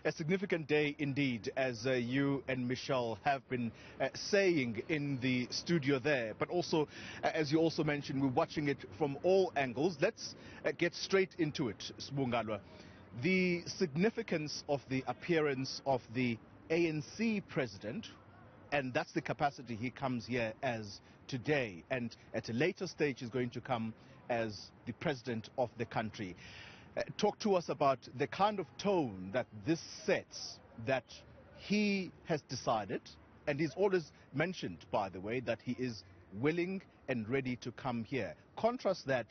A significant day indeed, as you and Michelle have been saying in the studio there. But also, as you also mentioned, we're watching it from all angles. Let's get straight into it, Ngalwa. The significance of the appearance of the ANC president, and that's the capacity he comes here as today, and at a later stage he's going to come as the president of the country. Talk to us about the kind of tone that this sets, that he has decided, and he's always mentioned, by the way, that he is willing and ready to come here. Contrast that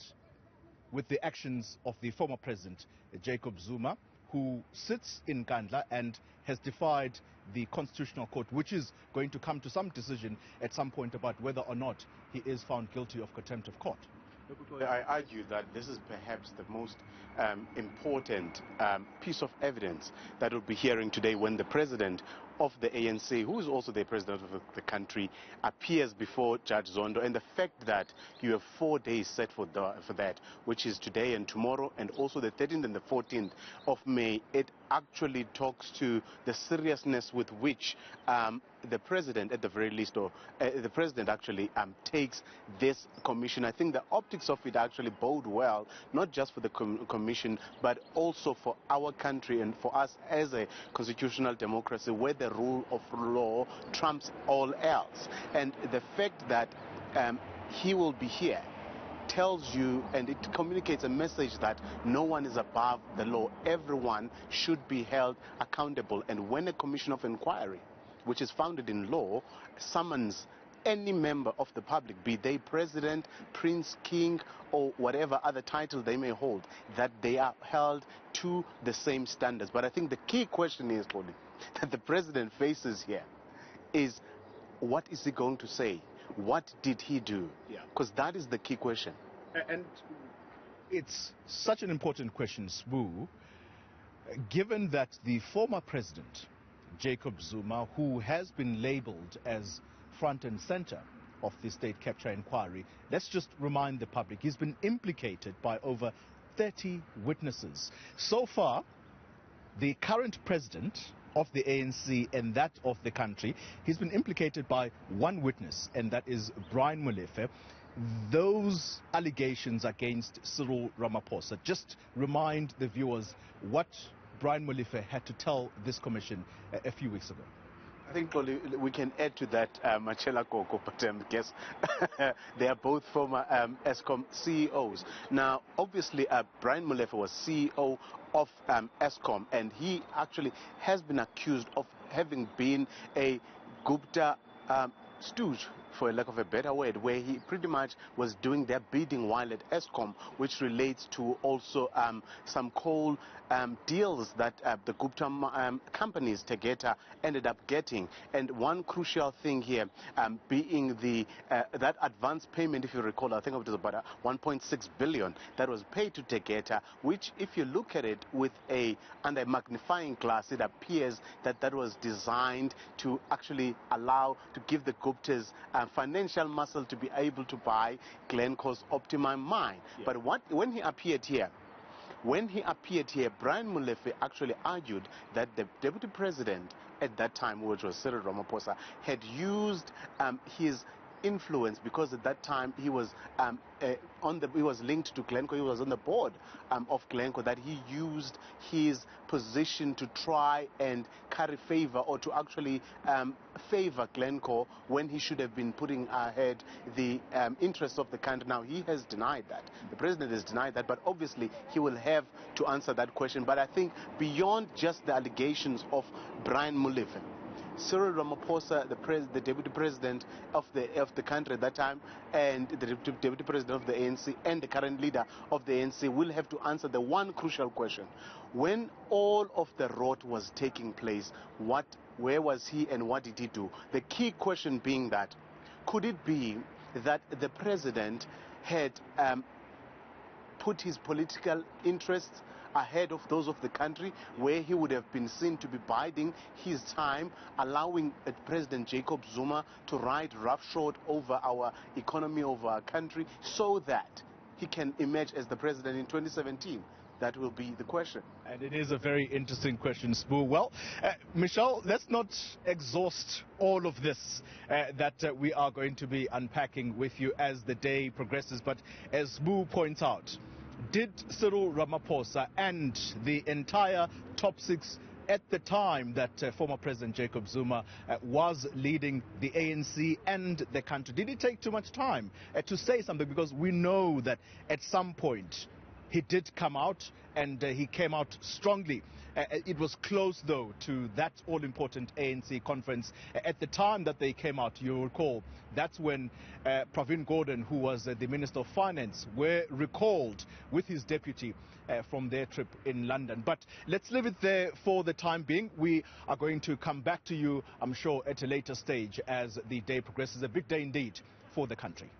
with the actions of the former president, Jacob Zuma, who sits in Ngalwa and has defied the Constitutional Court, which is going to come to some decision at some point about whether or not he is found guilty of contempt of court. I argue that this is perhaps the most important piece of evidence that we'll be hearing today when the president of the ANC, who is also the president of the country, appears before Judge Zondo, and the fact that you have 4 days set for that, which is today and tomorrow, and also the 13th and the 14th of May, it actually talks to the seriousness with which the president, at the very least, or the president actually takes this commission. I think the optics of it actually bode well, not just for the commission, but also for our country and for us as a constitutional democracy where the rule of law trumps all else. And the fact that he will be here tells you, and it communicates a message that no one is above the law. Everyone should be held accountable. And when a commission of inquiry, which is founded in law, summons any member of the public, be they president, prince, king, or whatever other title they may hold, that they are held to the same standards. But I think the key question is, Xoli, that the president faces here is, what is he going to say? What did he do? Because that is the key question. And it's such an important question, Sbu, given that the former president, Jacob Zuma, who has been labeled as front and center of the state capture inquiry, let's just remind the public, he's been implicated by over 30 witnesses. So far, the current president of the ANC and that of the country, he's been implicated by one witness, and that is Brian Molefe. Those allegations against Cyril Ramaphosa, just remind the viewers what Brian Molefe had to tell this commission a few weeks ago. I think we can add to that Machela Koko, but I guess they are both former ESCOM CEOs. Now, obviously, Brian Molefe was CEO of ESCOM, and he actually has been accused of having been a Gupta stooge, for a lack of a better word, where he pretty much was doing their bidding while at ESCOM, which relates to also some coal deals that the Gupta companies, Tegeta, ended up getting. And one crucial thing here being the that advance payment, if you recall, I think it was about 1.6 billion that was paid to Tegeta, which, if you look at it with under a magnifying glass, it appears that that was designed to actually allow to give the Guptas financial muscle to be able to buy Glencore's Optimum mine. But when he appeared here, Brian Molefe actually argued that the deputy president at that time, which was Cyril Ramaphosa, had used his influence, because at that time he was he was linked to Glencore, he was on the board of Glencore, that he used his position to try and carry favor, or to actually favor Glencore when he should have been putting ahead the interests of the country. Now, he has denied that. The president has denied that, but obviously he will have to answer that question. But I think beyond just the allegations of Brian Molefe, Cyril Ramaphosa, the deputy president of the country at that time, and the deputy president of the ANC, and the current leader of the ANC will have to answer the one crucial question: when all of the rot was taking place, where was he and what did he do? The key question being that, could it be that the president had put his political interests ahead of those of the country, where he would have been seen to be biding his time, allowing President Jacob Zuma to ride roughshod over our economy, over our country, so that he can emerge as the president in 2017? That will be the question. And it is a very interesting question, Spoo. Well, Michelle, let's not exhaust all of this that we are going to be unpacking with you as the day progresses. But as Spoo points out, did Cyril Ramaphosa and the entire top six at the time that former President Jacob Zuma was leading the ANC and the country, did it take too much time to say something? Because we know that at some point he did come out, and he came out strongly. It was close, though, to that all-important ANC conference. At the time that they came out, you'll recall, that's when Pravin Gordhan, who was the Minister of Finance, were recalled with his deputy from their trip in London. But let's leave it there for the time being. We are going to come back to you, I'm sure, at a later stage as the day progresses. A big day indeed for the country.